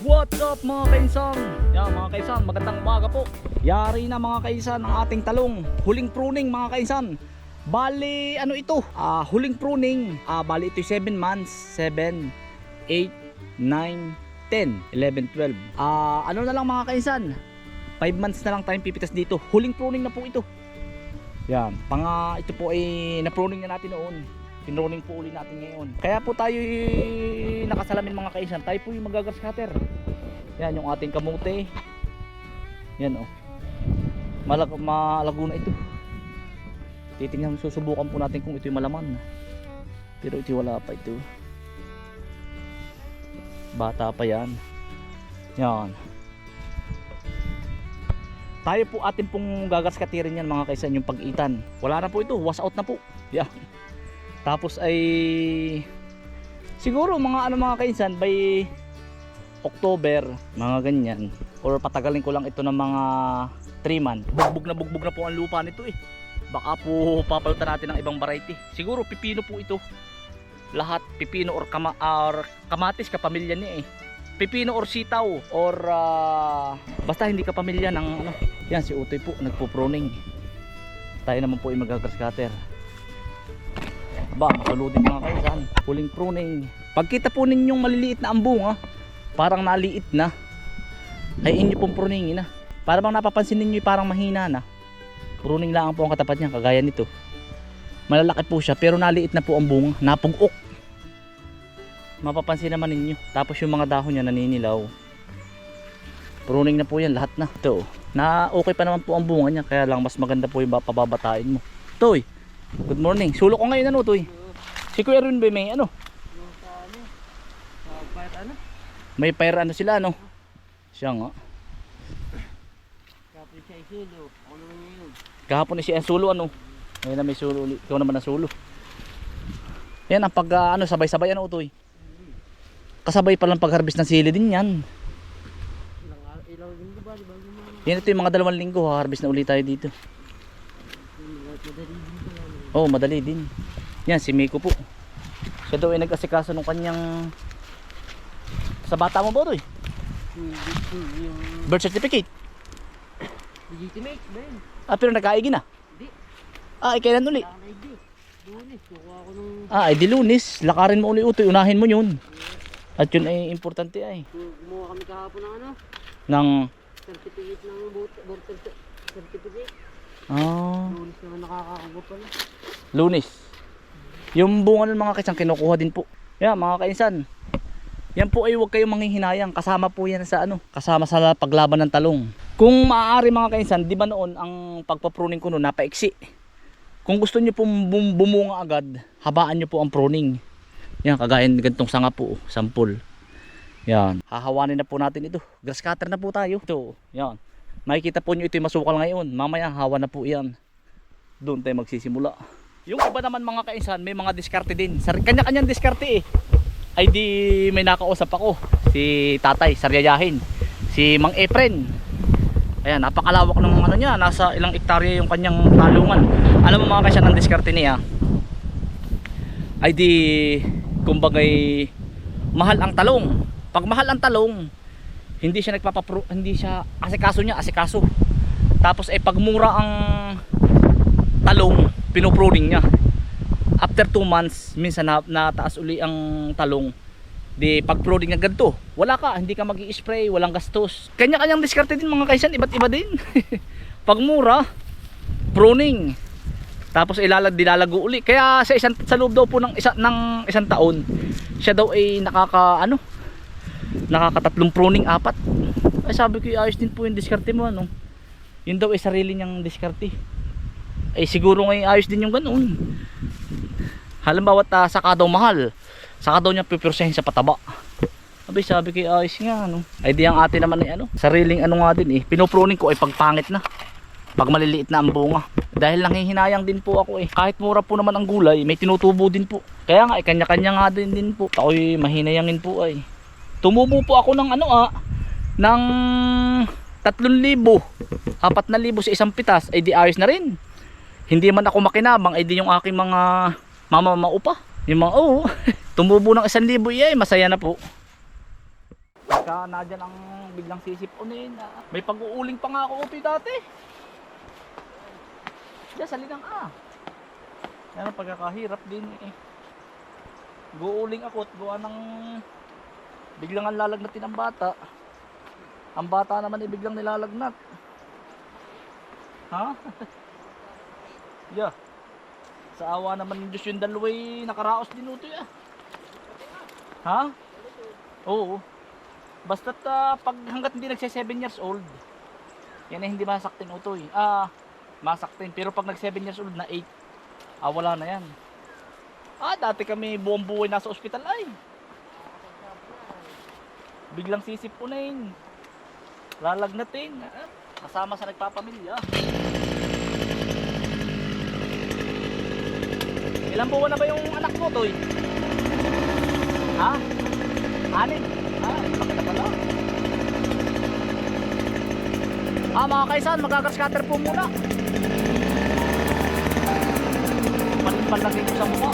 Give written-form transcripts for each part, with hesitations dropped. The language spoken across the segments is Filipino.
What's up mga kainsan? Yan mga kainsan, magandang umaga po. Yari na mga kainsan ang ating talong. Huling pruning mga kainsan. Bali ano ito? Huling pruning. Bali ito 7 months. 7, 8, 9, 10, 11, 12. Ano na lang mga kainsan? 5 months na lang tayong pipitas dito. Huling pruning na po ito. Yan. Ito po ay na-pruning na natin noon. Pinruning po uli natin ngayon. Kaya po tayo nakasalamin mga kaisan. Tayo po yung magagrass cutter. Yan yung ating kamote. Yan oh. Malago na ito. Titingnan, susubukan po natin kung ito'y malaman. Pero ito wala pa ito. Bata pa yan. Yan. Tayo po atin pong gagrass cutterin yan mga kaisan, yung pag-itan. Wala na po ito, wash out na po. Yan. Tapos ay siguro mga mga kainsan by October, mga ganyan, or patagalin ko lang ito ng mga 3 months. Bugbog na po ang lupa nito eh. Baka po papalitan natin ng ibang variety. Siguro pipino po ito. Lahat pipino or kamatis, kapamilya niya eh. Pipino or sitaw or basta hindi kapamilya ng ano. Yan si Utoy po nagpo-pruning. Tayo naman po ay magagrass cutter. Ba, makaludin mga kaisan. Huling pruning. Pagkita po ninyong maliliit na ang bunga, parang naliit na, ay inyo pong pruningin na. Para bang napapansin ninyo parang mahina na. Pruning lang po ang katapat niya, kagaya nito. Malalaki po siya pero naliit na po ang bunga, napugok. Mapapansin naman ninyo. Tapos yung mga dahon niya naninilaw. Pruning na po yan lahat na. Ito, na okay pa naman po ang bunga niya, kaya lang mas maganda po yung pababatain mo. Toy. Good morning. Sulo ko ngayon ano Toy? Si Kuya Erwin ba may ano? May fire ano sila ano? Siya nga. Kahapon siya sulo ano? Ngayon na may sulo ulit. Ikaw naman na sulo. Yan ang pag ano sabay-sabay ano Toy? Kasabay pa lang pag-harvest ng sili din yan. Yan ito yung mga 2 linggo harvest na ulit tayo dito. Oh, madali din. Yan si Miko po. Siya daw ay nag-asikaso ng kanyang sa bata mo ba ito eh? Birth certificate? Legitimate ba yun? Pero nagkaigi na? Hindi. Kailan uli? Lunes. Kukuha ako nung... Di Lunes. Lakarin mo uli Utoy. Unahin mo yun. At yun ay importante ay. Gumawa kami kahapon ng ano? Ng... Certificate ng birth certificate. Lunes naman nakakakuha pala. Lunes. Yung bunga ng mga kaisang kinukuha din po. Yan mga kainsan. Yan po ay huwag kayong manghihinayang. Kasama po yan sa ano. Kasama sa paglaban ng talong. Kung maaari mga kainsan, di ba noon ang pagpa-pruning ko noon napaiksi. Kung gusto niyo pong bumunga agad, habaan niyo po ang pruning. Yan kagaya ganitong sanga po, sampol. Yan. Hahawanin na po natin ito. Grass cutter na po tayo. Ito. Yan. Makikita po nyo ito yung masukal ngayon. Mamaya hawa na po yan. Doon tayo magsisimula. Yung iba naman mga kainsan, may mga diskarte din. Kanya-kanyang diskarte eh. Ay di may nakausap ako. Si tatay, saryayahin. Si Mang Efren. Ayan, napakalawak ng ano niya. Nasa ilang hektarya yung kanyang talungan. Alam mo mga kainsan, ang diskarte niya ay di kumbagay mahal ang talong. Pag mahal ang talong, hindi siya hindi siya asikaso. Tapos ay pagmura ang talong, pinopruning niya. After 2 months, minsan nataas uli ang talong. Di pag-pruning niya ganito, wala ka, hindi ka magi-spray, walang gastos. Kanya-kanyang diskarte din mga kaisan, iba't iba din. Pagmura, pruning. Tapos dilalago uli. Kaya sa loob daw po ng isang taon, siya daw ay nakakatatlong pruning 4. Ay sabi ko ayos din po yung diskarte mo ano. Yun daw ay sarili niyang diskarte. Ay siguro ngay ayos din yung ganoon. Halimbawa saka daw mahal. Saka daw niya pipursahin sa pataba. Sabi ko ayos nga ano. Ay di ang atin naman ay ano. Sariling ano nga din eh. Pinopruning ko ay pagpangit na. Pag maliliit na ang bunga. Dahil nanghihinayang din po ako eh. Kahit mura po naman ang gulay, may tinutubo din po. Kaya nga kanya-kanya nga din po. Ako'y mahinayangin po ay. Tumubo po ako ng ng 3,000, 4,000 sa isang pitas, ay di ayos na rin. Hindi man ako makinabang, ay di yung aking mga mamamao pa. Yung mga tumubo ng 1,000 masaya na po. Pagka nadyan ang biglang sisipunin. May pag-uuling pa nga ako utoy dati. Diyan sa linang yan ang pagkakahirap din eh. Guuling ako at gawa ng biglang ang lalagnatin ang bata. Ang bata naman ay biglang nilalagnat. Ha? Yeah. Sa awa naman ng Diyos yung dalaway nakaraos din utoy Ha? Oo. Basta't pag hanggat hindi nagse 7 years old, yan ay hindi masaktin utoy. Masaktin. Pero pag nag 7 years old na 8, wala na yan. Dati kami buong buhay nasa ospital ay. Biglang sisipunin. Lalagnatin. Kasama sa nagpapamilya. Ilang buwan na ba yung anak mo, Toy? Ha? 6? Laki na pala. Mga kaisan, magagas-cutter po muna. Panlagay ko sa mukha.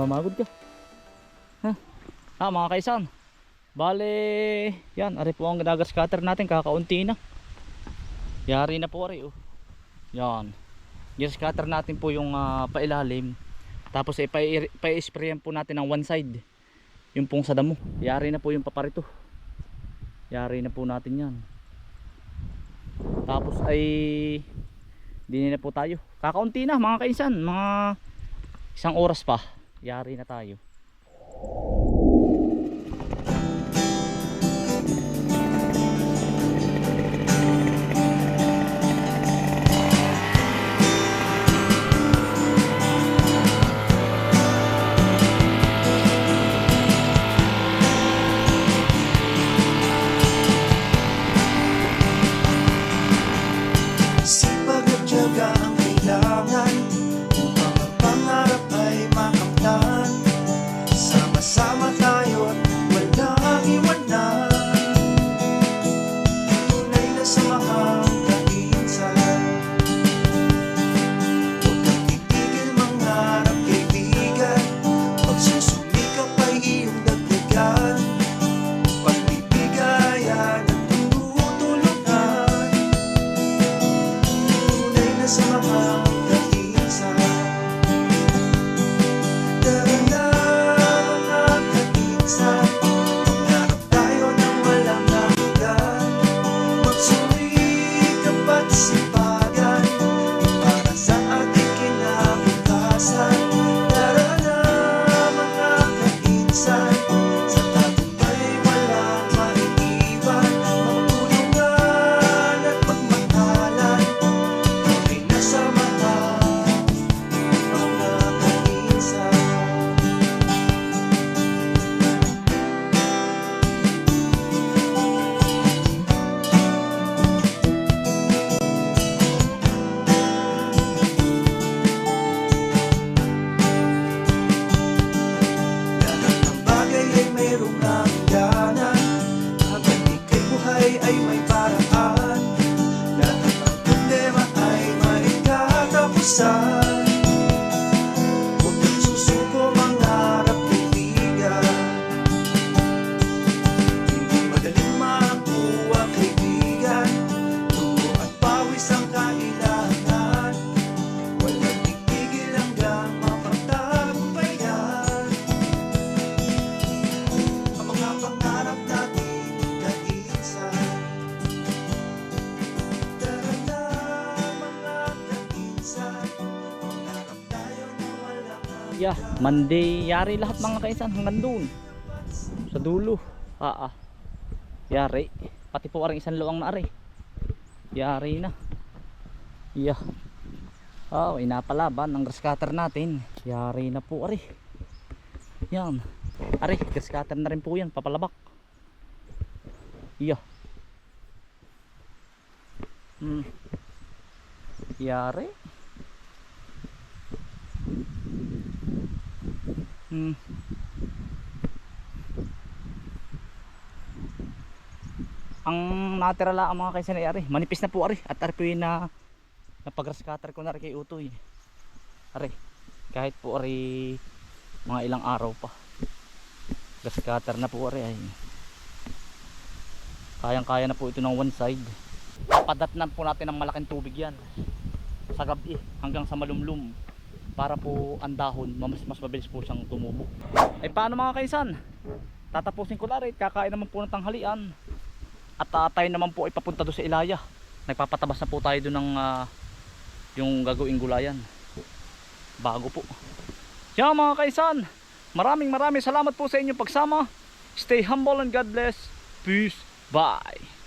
Magod ka. Mga kaisan. Bale, yan, ari po ang ginagas cutter natin, kakaunti na. Yari na po ari, Yan. Gas cutter natin po yung pailalim. Tapos pa-sprayan po natin ng one side. Yung pong sa damo. Yari na po yung paparito. Yari na po natin yan. Tapos ay dinin na po tayo. Kakaunti na mga kaisan, mga 1 oras pa. Yari na tayo. Sipag at tiyaga ang kailangan upang ang pangarap ay makamtan. Sama-sama tayo't walang iwanan. Tunay na samahang kainsan. Huwag kang titigil mangarap, kaibigan. Pagsusumikap ay iyong dagdagan. Pagbibigayan at tutulungan. Tunay na samahang kainsan. Tara na mga kainsan, mangarap tayo ng walang hanggan. Magsumikap at sipagan para sa ating kinabukasan. Tara na mga kainsan, sa tagumpay walang maiiwan. Magtulungan at magmatalan, tunay na samahang mga kainsan. Lahat ng bagay ay mayroong hangganan. Habang ika'y buhay ay may paraan. Lahat ng problema ay may katapusan. Huwag kang susuko, mangarap, kaibigan. Hindi madaling makuha, kaibigan. Dugo at pawis ang kailangan. Walang tigil hanggang mapagtagumpayan ang mga pangarap natin kainsan. Yeah, Monday yari lahat mga kaisan hanggang doon. Sa dulo. Yari. Pati po aring isang luang na ari. Yari na. Yeah. Inapalaban ang grass cutter natin. Yari na po ari. Yan. Ari, grass cutter na rin po yan, papalabak. Yeah. Yari. Ang natira lang mga kaysa na ari, manipis na po ari at ari po yun na napag-grass cutter ko na rin kay Utoy. Ari, kahit po ari mga ilang araw pa. Grass cutter na po ari ay. Kayang-kaya na po ito ng one side. Padatnan po natin ng malaking tubig yan sa gabi hanggang sa malumlum para po ang dahon mas mabilis po siyang tumubo. Ay paano mga kaisan? Tatapusin ko na rin, kakain naman po ng tanghalian. At tayo naman po ay papunta doon sa Ilaya. Nagpapatabas na po tayo doon ng yung gagawing gulayan. Bago po. Yan mga kaisan, maraming salamat po sa inyong pagsama. Stay humble and God bless. Peace. Bye.